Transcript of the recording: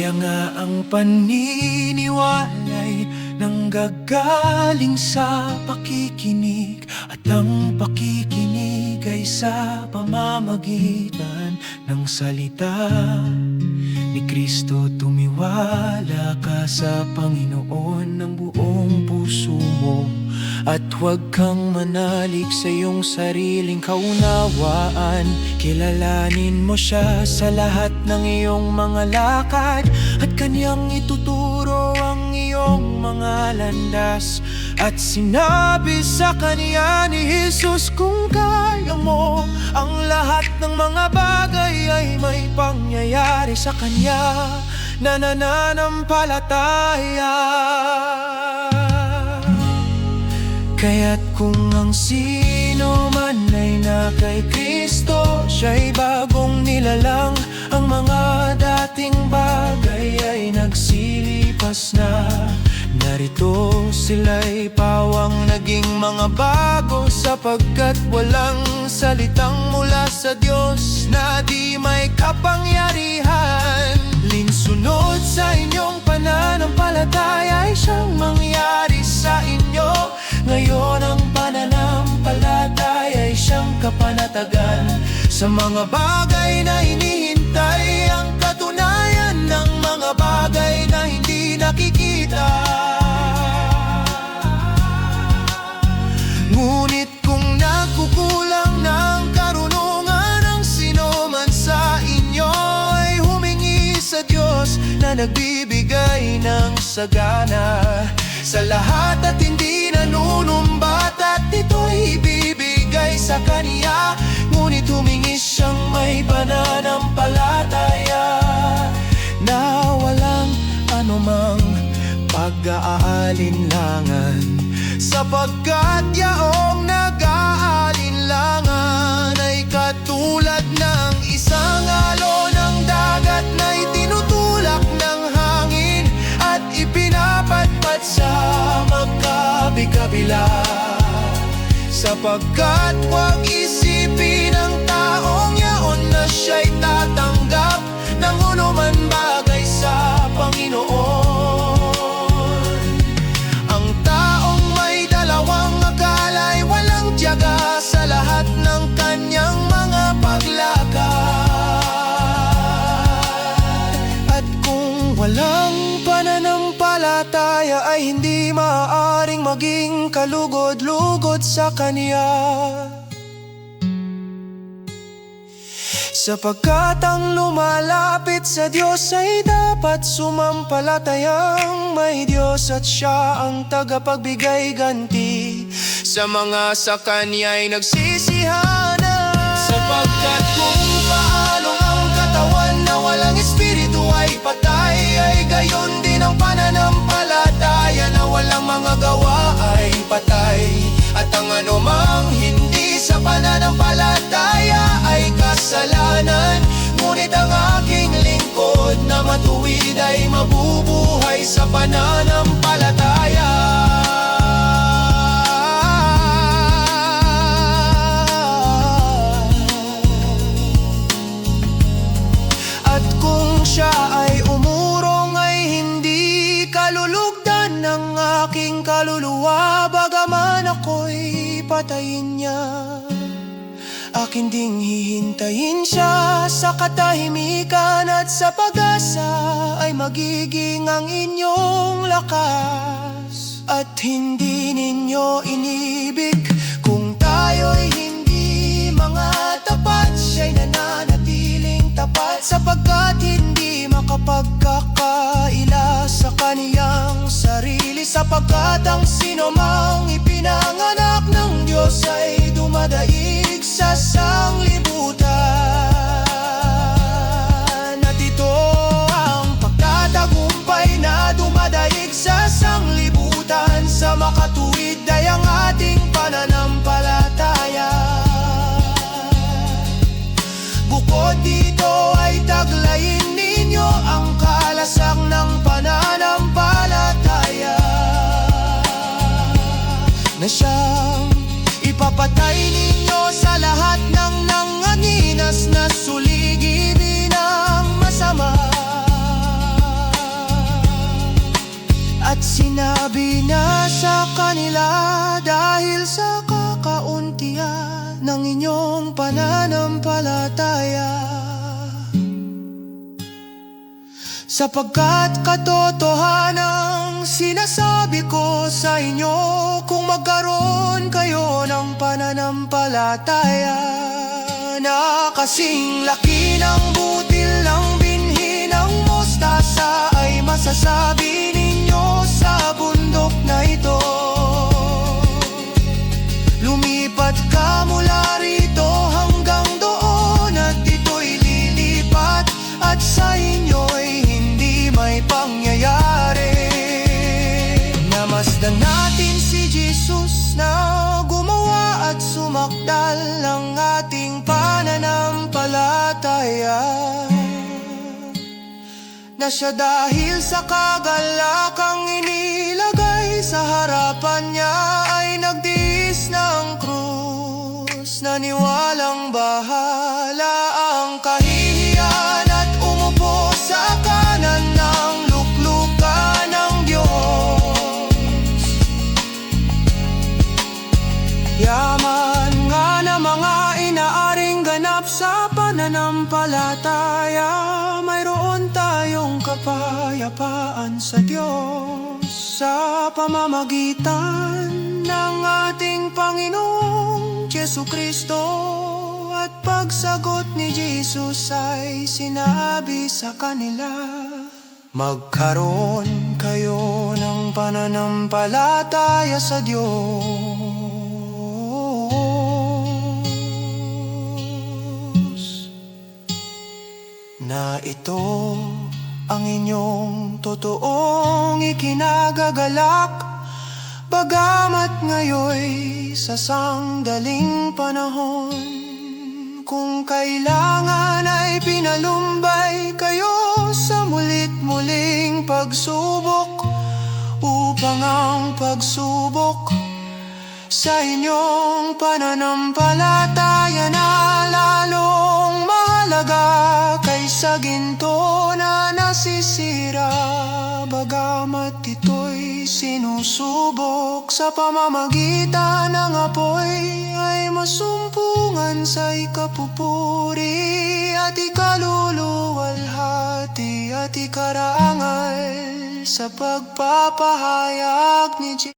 Kaya nga ang paniniwala'y nanggagaling sa pakikinig, at ang pakikinig ay sa pamamagitan ng salita ni Kristo. Tumiwala ka sa Panginoon ng buong puso mo, at huwag kang manalig sa iyong sariling kaunawaan. Kilalanin mo siya sa lahat ng iyong mga lakad, at Kanyang ituturo ang iyong mga landas. At sinabi sa Kanya ni Jesus, kung kaya mo, ang lahat ng mga bagay ay may pangyayari sa Kanya na nananampalataya. Kaya't kung ang sino man ay na kay Kristo, siya'y bagong nilalang. Ang mga dating bagay ay nagsilipas na. Narito sila'y pawang naging mga bago, sapagkat walang salitang mula sa Diyos na di may kapangyarihan. Linsunod sa inyong pananampalataya ay siyang mangyari sa inyo. Ngayon ang pananampalataya ay siyang kapanatagan. Sa mga bagay na hinihintay, ang katunayan ng mga bagay na hindi nakikita. Ngunit kung nagkukulang ng karunungan ang sino man sa inyo, ay humingi sa Diyos na nagbibigay ng sagana sa lahat at hindi nanunumbat, at ito'y ibibigay sa Kanya. Ngunit humingi siyang may pananampalataya na walang anumang pag-aalinlangan, sapagkat yaong nag-aalinlangan ay katulad ng isang alon ng dagat na itinutulak ng hangin at ipinapatpat sa magkabi-kabila. Sapagkat huwag isipin ng taong yaon na siya'y tatanggap ng anuman bagay sa Panginoon. Ang taong may dalawang akala ay walang tiyaga sa lahat ng kanyang mga paglakad. At kung walang pananampalataya ay hindi maaaring maging kalugod-lugod sa Kanya. Sapagkat ang lumalapit sa Diyos ay dapat sumampalatayang may Diyos, at Siya ang tagapagbigay ganti sa mga sa Kanya'y nagsisihanap. Sapagkat kung paano ang katawan na walang espiritu ay patay, ay gayon din ang pananampalataya na walang mga gawa ay patay. At ang anumang hindi sa pananampalataya ay kasalanan. Ngunit ang aking lingkod na matuwid ay mabubuhay sa pananampalataya. At kung siya ay umurong ay hindi kalulugdan ng aking kaluluwa, bagaman ako'y patayin niya. Akin ding hihintayin siya sa katahimikan, at sa pag-asa ay magiging ang inyong lakas. At hindi ninyo inibig kung tayo'y hindi mga tapat, siya'y nananatiling tapat, sapagkat hindi makapagkakaila sa kaniyang sarili. Sapagkat ang sinomang ipinanganak ng Diyos ay dumadaig sa sanglibutan, at ito ang pagtatagumpay na dumadaig sa sanglibutan. Sa makatuwid ay ang ating pananampalataya. Bukod dito ay taglayin ninyo ang kalasak ng pananampalataya, na siyang ipapatay ninyo sa lahat ng nanganginas na suliginin ng masama. Sinabi niya sa kanila, dahil sa kakauntian ng inyong pananampalataya, sapagkat katotohanang sinasabi ko sa inyo, kung magkaroon kayo ng pananampalataya na kasing laki ng butil ng binhi ng mostasa, ay masasabi ninyo sa bundok na ito, lumipat ka mula rito hanggang doon, at ito'y lilipat, at sa inyo'y hindi may pangyayari. Namasdan natin si Jesus na gumawa at sumakdal ng ating pananampalataya, na siya dahil sa kagalakang inilagay sa harapan niya ay nagdiis ng krus, naniwalang bahala ang kahihiyan at umupo sa kanan ng luklukan ng Diyos. Yaman nga na mga inaaring ganap sa pananampalataya, mayroon tayong kapayapaan sa Diyos sa pamamagitan ng ating Panginoong Jesucristo. At pagsagot ni Jesus ay sinabi sa kanila, magkaroon kayo ng pananampalataya sa Diyos, na ito ang inyong totoong ikinagagalak, bagamat ngayoy sa sangdaling panahon, kung kailangan ay pinalumbay kayo sa mulit-muling pagsubok, upang ang pagsubok sa inyong pananampalataya na lalong mahalaga kaysa ginto na nasisira, bagamat ito'y sinusubok sa pamamagitan ng apoy, ay masumpungan sa ikapupuri at ikaluluwalhati at ikarangal sa pagpapahayag ni Jesus.